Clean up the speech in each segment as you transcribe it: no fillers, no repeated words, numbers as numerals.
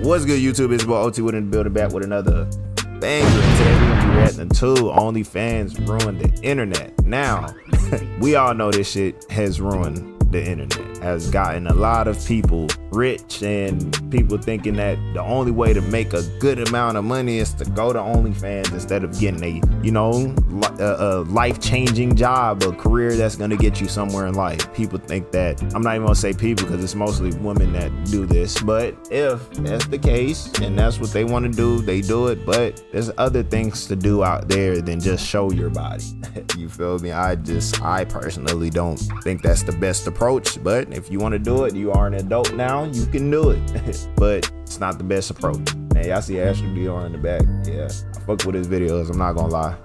What's good, YouTube? It's about ItsOTWood in the building, back with another banger. Today we're gonna be reacting to OnlyFans ruined the internet. Now, we all know this shit has ruined the internet, has gotten a lot of people rich, and people thinking that the only way to make a good amount of money is to go to OnlyFans instead of getting a life-changing job, a career that's gonna get you somewhere in life. People think that, I'm not even gonna say people because it's mostly women that do this, but if that's the case and that's what they want to do, they do it. But there's other things to do out there than just show your body. You feel me? I personally don't think that's the best approach, but if you want to do it, you are an adult now, you can do it. But it's not the best approach. Man, y'all see Ashley Dior in the back. Yeah, I fuck with his videos, I'm not gonna lie.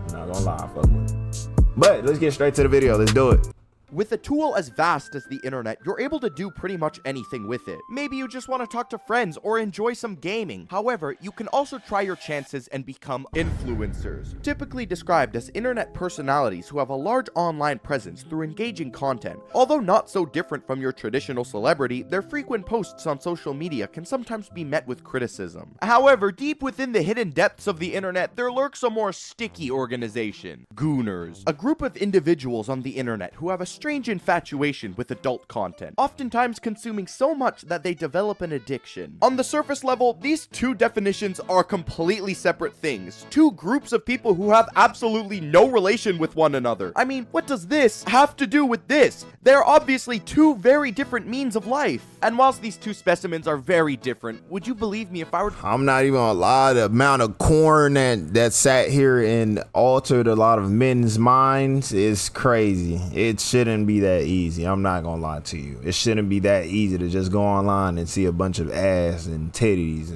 I fuck with it. But let's get straight to the video. Let's do it. With a tool as vast as the internet, you're able to do pretty much anything with it. Maybe you just want to talk to friends or enjoy some gaming. However, you can also try your chances and become influencers, typically described as internet personalities who have a large online presence through engaging content. Although not so different from your traditional celebrity, their frequent posts on social media can sometimes be met with criticism. However, deep within the hidden depths of the internet, there lurks a more sticky organization: Gooners, a group of individuals on the internet who have a strange infatuation with adult content, oftentimes consuming so much that they develop an addiction. On the surface level, these two definitions are completely separate things, two groups of people who have absolutely no relation with one another. I mean, what does this have to do with this? They're obviously two very different means of life. And whilst these two specimens are very different, would you believe me if I were I'm not even gonna lie, the amount of corn that sat here and altered a lot of men's minds is crazy. It shouldn't be that easy. I'm not gonna lie to you. It shouldn't be that easy to just go online and see a bunch of ass and titties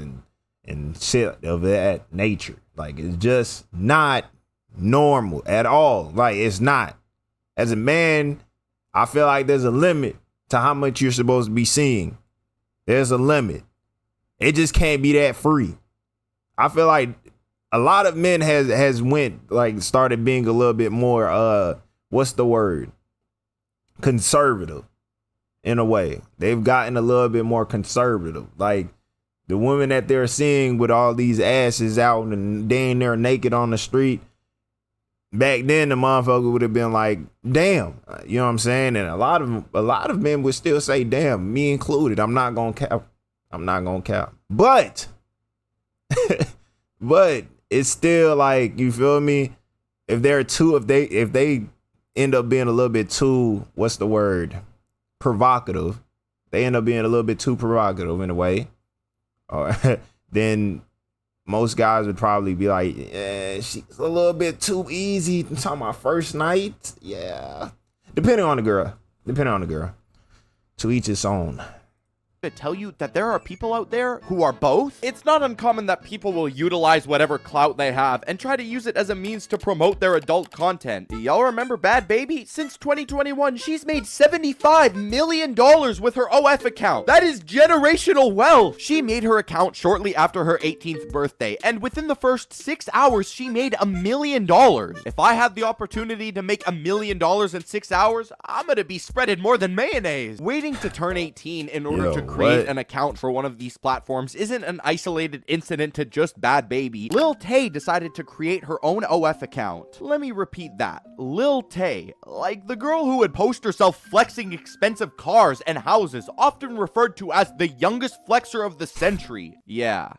and shit of that nature. Like, it's just not normal at all. Like, it's not. As a man, I feel like there's a limit to how much you're supposed to be seeing. There's a limit. It just can't be that free. I feel like a lot of men started being a little bit more what's the word? Conservative in a way. They've gotten a little bit more conservative. Like, the women that they're seeing with all these asses out and dang near naked on the street, back then the motherfucker would have been like, damn, you know what I'm saying? And a lot of men would still say, damn, me included. I'm not gonna cap. But but it's still like, you feel me? If they end up being a little bit too, what's the word? Provocative. They end up being a little bit too provocative in a way. Then most guys would probably be like, yeah, she's a little bit too easy. I'm talking about first night. Yeah. Depending on the girl. To each his own. to tell you that there are people out there who are both. It's not uncommon that people will utilize whatever clout they have and try to use it as a means to promote their adult content. Y'all remember Bad Baby? Since 2021, she's made $75 million with her OF account. That is generational wealth. She made her account shortly after her 18th birthday, and within the first 6 hours, she made $1 million. If I had the opportunity to make $1 million in 6 hours, I'm gonna be spreading more than mayonnaise. Waiting to turn 18 in order to create an account for one of these platforms isn't an isolated incident to just Bad Baby. Lil Tay decided to create her own OF account. Let me repeat that. Lil Tay, like the girl who would post herself flexing expensive cars and houses, often referred to as the youngest flexer of the century. Yeah,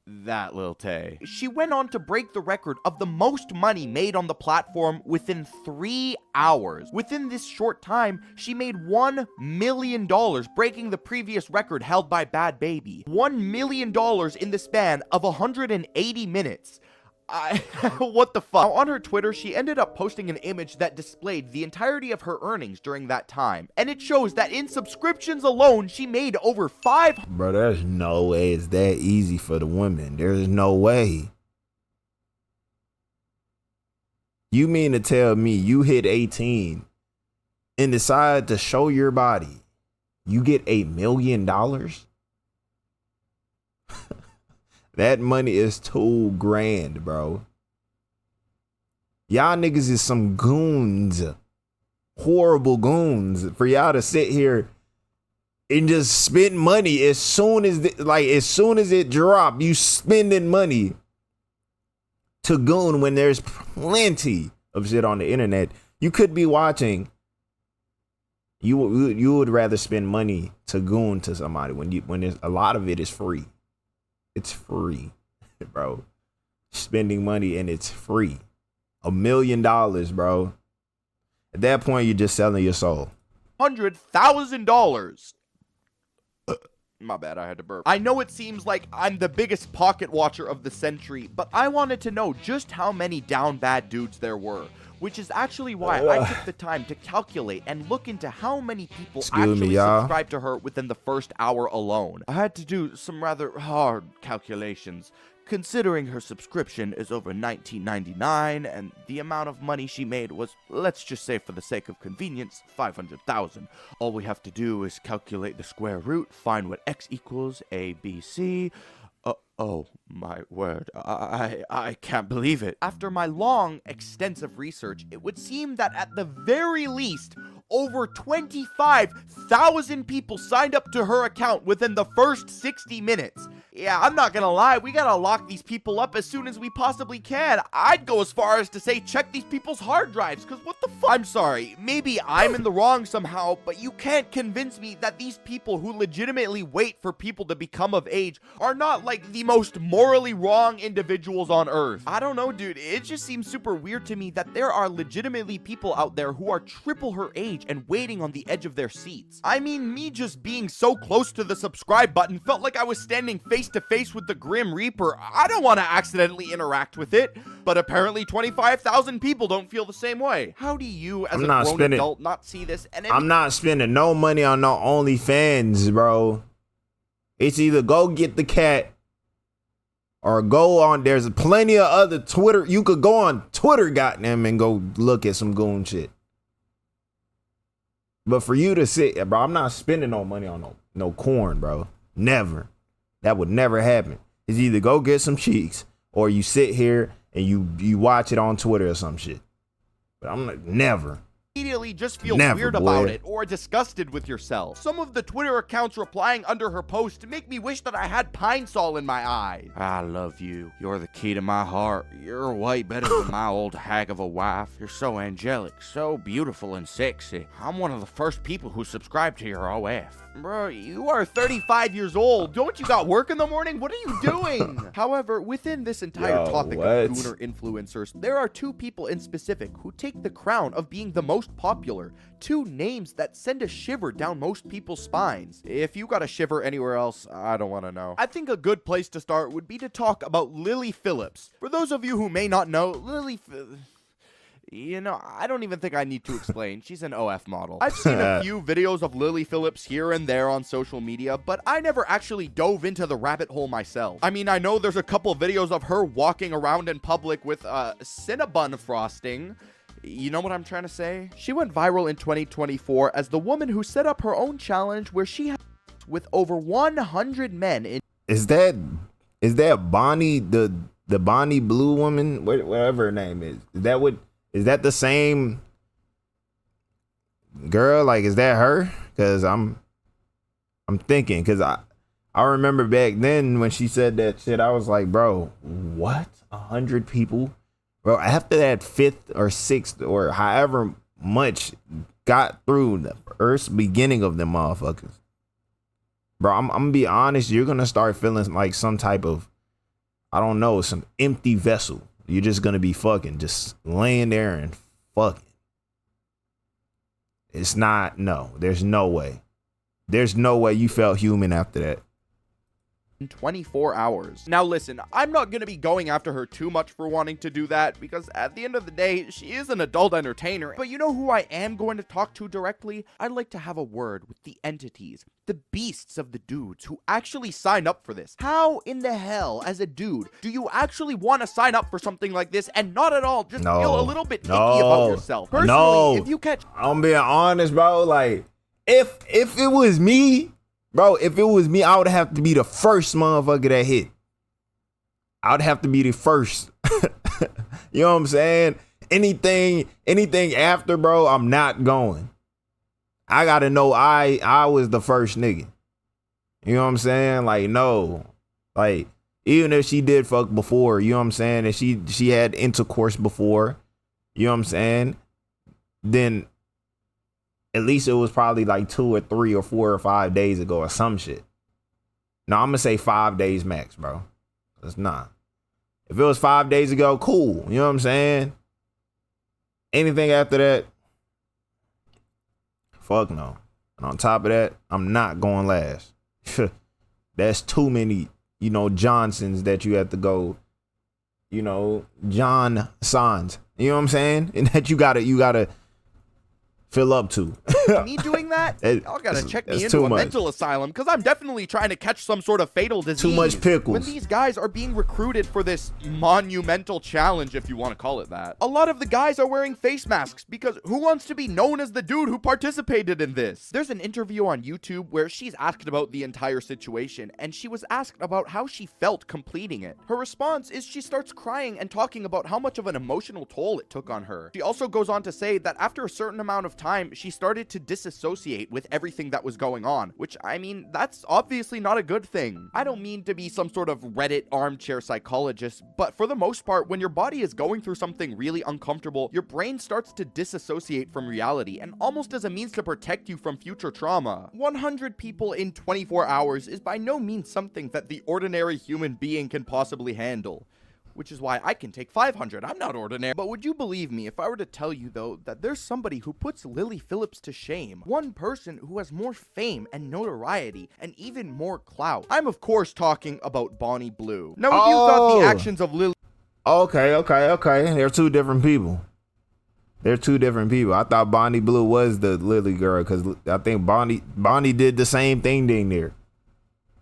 that Lil Tay. She went on to break the record of the most money made on the platform within 3 hours. Within this short time, she made $1 million, breaking the previous record held by Bad Baby. $1 million in the span of 180 minutes. What the fuck? Now, on her Twitter, she ended up posting an image that displayed the entirety of her earnings during that time. And it shows that in subscriptions alone, she made over Bro, there's no way it's that easy for the women. There's no way. You mean to tell me you hit 18 and decide to show your body, you get $1 million? That money is $2 grand, bro. Y'all niggas is some goons. Horrible goons. For y'all to sit here and just spend money as soon as it drop. You spending money to goon when there's plenty of shit on the internet you could be watching. You would rather spend money to goon to somebody when there's a lot of it is free. It's free, bro. Spending money and it's free. $1 million, bro. At that point, you're just selling your soul. $100,000. My bad, I had to burp. I know it seems like I'm the biggest pocket watcher of the century, but I wanted to know just how many down bad dudes there were, which is actually why I took the time to calculate and look into how many people subscribed to her within the first hour alone. I had to do some rather hard calculations, considering her subscription is over $19.99 and the amount of money she made was, let's just say for the sake of convenience, $500,000. All we have to do is calculate the square root, find what x equals a, b, c. Oh my word, I can't believe it. After my long, extensive research, it would seem that at the very least, over 25,000 people signed up to her account within the first 60 minutes. Yeah, I'm not gonna lie, we gotta lock these people up as soon as we possibly can. I'd go as far as to say check these people's hard drives, cause what the fuck? I'm sorry, maybe I'm in the wrong somehow, but you can't convince me that these people who legitimately wait for people to become of age are not like the most morally wrong individuals on earth. I don't know, dude, it just seems super weird to me that there are legitimately people out there who are triple her age and waiting on the edge of their seats. I mean, me just being so close to the subscribe button felt like I was standing face to face with the Grim Reaper. I don't want to accidentally interact with it, but apparently 25,000 people don't feel the same way. How do you, as a grown adult, not see this? And I'm not spending no money on no OnlyFans, bro. It's either go get the cat or go on. There's plenty of other Twitter. You could go on Twitter, goddamn, and go look at some goon shit. But for you to sit, bro, I'm not spending no money on no corn, bro. Never. That would never happen. It's either go get some cheeks or you sit here and you watch it on Twitter or some shit. But I'm like, never. Immediately just feel weird about it or disgusted with yourself. Some of the Twitter accounts replying under her post make me wish that I had Pine Sol in my eye. I love you. You're the key to my heart. You're way better than my old hag of a wife. You're so angelic, so beautiful and sexy. I'm one of the first people who subscribed to your OF. Bro, you are 35 years old. Don't you got work in the morning? What are you doing? However, within this entire topic of gooner influencers, there are two people in specific who take the crown of being the most popular. Two names that send a shiver down most people's spines. If you got a shiver anywhere else, I don't want to know. I think a good place to start would be to talk about Lily Phillips. For those of you who may not know, you know, I don't even think I need to explain. She's an OF model. I've seen a few videos of Lily Phillips here and there on social media, but I never actually dove into the rabbit hole myself. I mean, I know there's a couple videos of her walking around in public with Cinnabon frosting. You know what I'm trying to say? She went viral in 2024 as the woman who set up her own challenge where she had with over 100 men in— Is that Bonnie, the Bonnie Blue woman, whatever her name is? Is that the same girl? Like, is that her? Because I'm thinking, because I remember back then when she said that shit, I was like, bro, what? 100 people? Bro, after that fifth or sixth or however much got through the first beginning of them motherfuckers, bro, I'm gonna be honest, you're gonna start feeling like some type of, I don't know, some empty vessel. You're just gonna be fucking just laying there and fucking. It's not, no, there's no way. There's no way you felt human after that. 24 hours. Now listen, I'm not gonna be going after her too much for wanting to do that, because at the end of the day, she is an adult entertainer. But you know who I am going to talk to directly? I'd like to have a word with the entities, the beasts of the dudes who actually sign up for this. How in the hell, as a dude, do you actually want to sign up for something like this and not at all just feel a little bit icky about yourself? Personally, if you catch— I'm being honest, bro, like, if it was me, bro, if it was me, I would have to be the first motherfucker that hit. I would have to be the first. You know what I'm saying? Anything after, bro, I'm not going. I gotta know I was the first nigga. You know what I'm saying? Like, no. Like, even if she did fuck before, you know what I'm saying, and she had intercourse before, you know what I'm saying, then at least it was probably like 2 or 3 or 4 or 5 days ago or some shit. No, I'm gonna say 5 days max, bro. It's not. If it was 5 days ago, cool. You know what I'm saying? Anything after that, fuck no. And on top of that, I'm not going last. That's too many, you know, Johnsons that you have to go, you know, John Sons. You know what I'm saying? And that you gotta fill up to. Me doing that? Y'all gotta check me into a mental asylum, because I'm definitely trying to catch some sort of fatal disease. Too much pickles. When these guys are being recruited for this monumental challenge, if you want to call it that, a lot of the guys are wearing face masks, because who wants to be known as the dude who participated in this? There's an interview on YouTube where she's asked about the entire situation, and she was asked about how she felt completing it. Her response is she starts crying and talking about how much of an emotional toll it took on her. She also goes on to say that after a certain amount of time, she started to disassociate with everything that was going on, which, I mean, that's obviously not a good thing. I don't mean to be some sort of Reddit armchair psychologist, but for the most part, when your body is going through something really uncomfortable, your brain starts to disassociate from reality, and almost as a means to protect you from future trauma. 100 people in 24 hours is by no means something that the ordinary human being can possibly handle. Which is why I can take 500. I'm not ordinary. But would you believe me if I were to tell you, though, that there's somebody who puts Lily Phillips to shame? One person who has more fame and notoriety and even more clout. I'm, of course, talking about Bonnie Blue. Now, if you thought the actions of Lily... Okay. They're two different people. They're two different people. I thought Bonnie Blue was the Lily girl, because I think Bonnie did the same thing dang there.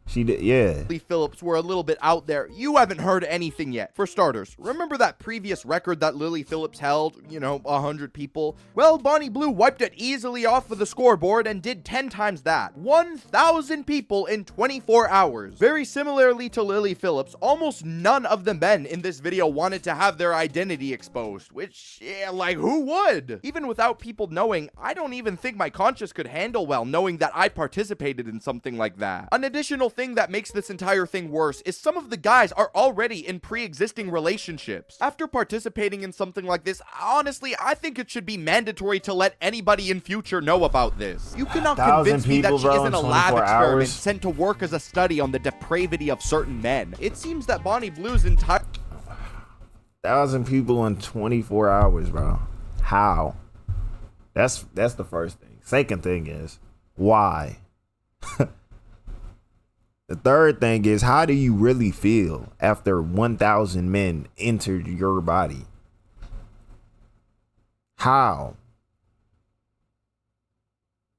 She did, yeah. Lily Phillips were a little bit out there. You haven't heard anything yet. For starters, remember that previous record that Lily Phillips held? You know, 100 people? Well, Bonnie Blue wiped it easily off of the scoreboard and did 10 times that. 1,000 people in 24 hours. Very similarly to Lily Phillips, almost none of the men in this video wanted to have their identity exposed, which, yeah, like, who would? Even without people knowing, I don't even think my conscience could handle well knowing that I participated in something like that. An additional thing that makes this entire thing worse is some of the guys are already in pre-existing relationships. After participating in something like this, honestly, I think it should be mandatory to let anybody in future know about this. You cannot convince me that she isn't a lab experiment sent to work as a study on the depravity of certain men. It seems that Bonnie Blue's entire... 1,000 people in 24 hours, bro. How? That's the first thing. Second thing is, why? The third thing is, how do you really feel after 1,000 men entered your body? How?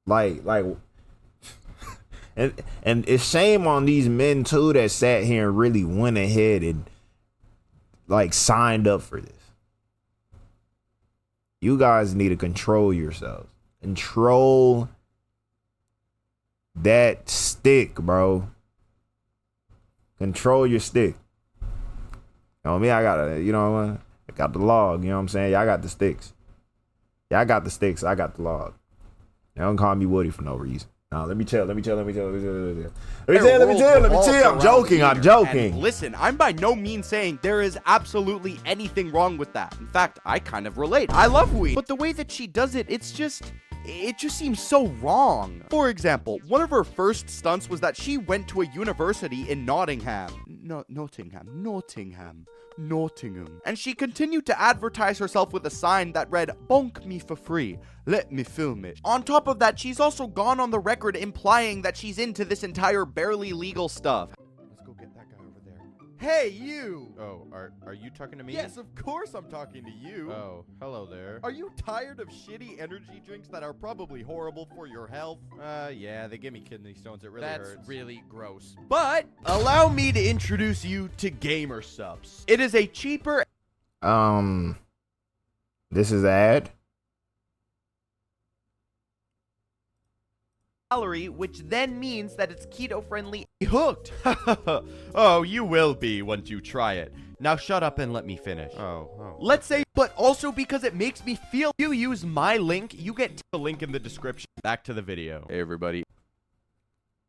Like, and it's shame on these men too that sat here and really went ahead and like signed up for this. You guys need to control yourselves. Control that stick, bro. Control your stick. You know me, I got the log, you know what I'm saying? Y'all got the sticks. Y'all got the sticks, I got the log. Y'all don't call me Woody for no reason. No, let me chill. I'm joking. And listen, I'm by no means saying there is absolutely anything wrong with that. In fact, I kind of relate. I love weed. But the way that she does it, it just seems so wrong. For example, one of her first stunts was that she went to a university in Nottingham. Nottingham. And she continued to advertise herself with a sign that read, "Bonk me for free. Let me film it." On top of that, she's also gone on the record implying that she's into this entire barely legal stuff. Let's go get that guy over there. Hey, you! Oh, are you talking to me? Yes, of course I'm talking to you. Oh, hello there. Are you tired of shitty energy drinks that are probably horrible for your health? Yeah, they give me kidney stones. It really hurts. That's really gross. But allow me to introduce you to Gamer Subs. It is a cheaper... This is an ad? calorie, which then means that it's keto friendly. Hooked. Oh, you will be once you try it. Now shut up and let me finish. Let's say, but also because it makes me feel. You use my link, you get The link in the description. Back to the video. Hey everybody,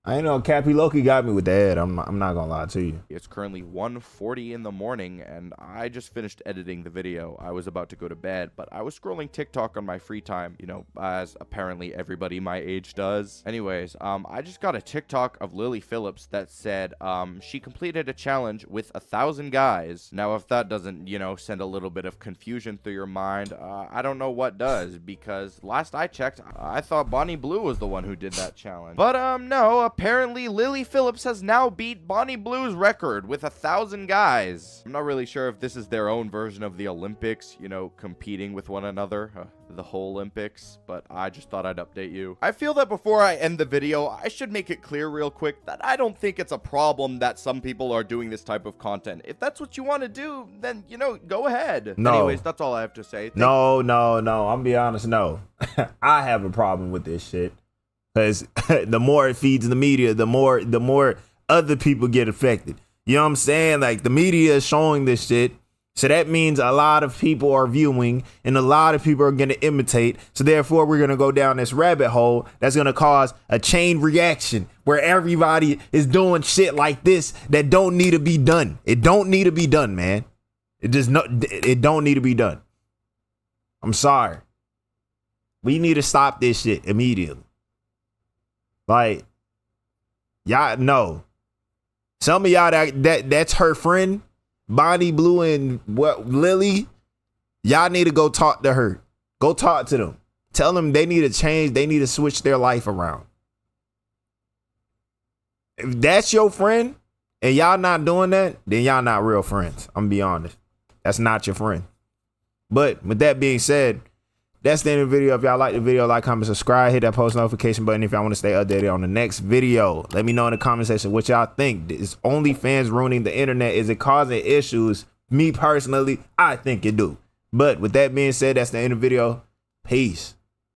I ain't know Cappy Loki got me with the ad. I'm not gonna lie to you. it's currently 1:40 in the morning and I just finished editing the video. I was about to go to bed, but I was scrolling TikTok on my free time, you know, as apparently everybody my age does. Anyways, I just got a TikTok of Lily Phillips that said she completed a challenge with 1,000 guys. Now if that doesn't, you know, send a little bit of confusion through your mind, I don't know what does, because last I checked, I thought Bonnie Blue was the one who did that challenge. But no, apparently Lily Phillips has now beat Bonnie Blue's record with 1,000 guys. I'm not really sure if this is their own version of the Olympics, you know, competing with one another, the whole Olympics, but I just thought I'd update you. I feel that before I end the video, I should make it clear real quick that I don't think it's a problem that some people are doing this type of content. If that's what you want to do, then, you know, go ahead. No. Anyways, that's all I have to say. No. I'm gonna be honest. No, I have a problem with this shit. Because the more it feeds the media, the more other people get affected. You know what I'm saying? Like, the media is showing this shit. So that means a lot of people are viewing and a lot of people are going to imitate. So therefore, we're going to go down this rabbit hole that's going to cause a chain reaction where everybody is doing shit like this that don't need to be done. It don't need to be done, man. It don't need to be done. I'm sorry. We need to stop this shit immediately. Like, y'all know, some of y'all that's her friend, Bonnie Blue and Lily, y'all need to go talk to her. Go talk to them. Tell them they need to change. They need to switch their life around. If that's your friend and y'all not doing that, then y'all not real friends. I'm gonna be honest. That's not your friend. But with that being said, that's the end of the video. If y'all like the video, like, comment, subscribe, hit that post notification button if y'all want to stay updated on the next video. Let me know in the comment section what y'all think. Is OnlyFans ruining the internet? Is it causing issues? Me personally, I think it do. But with that being said, that's the end of the video. Peace.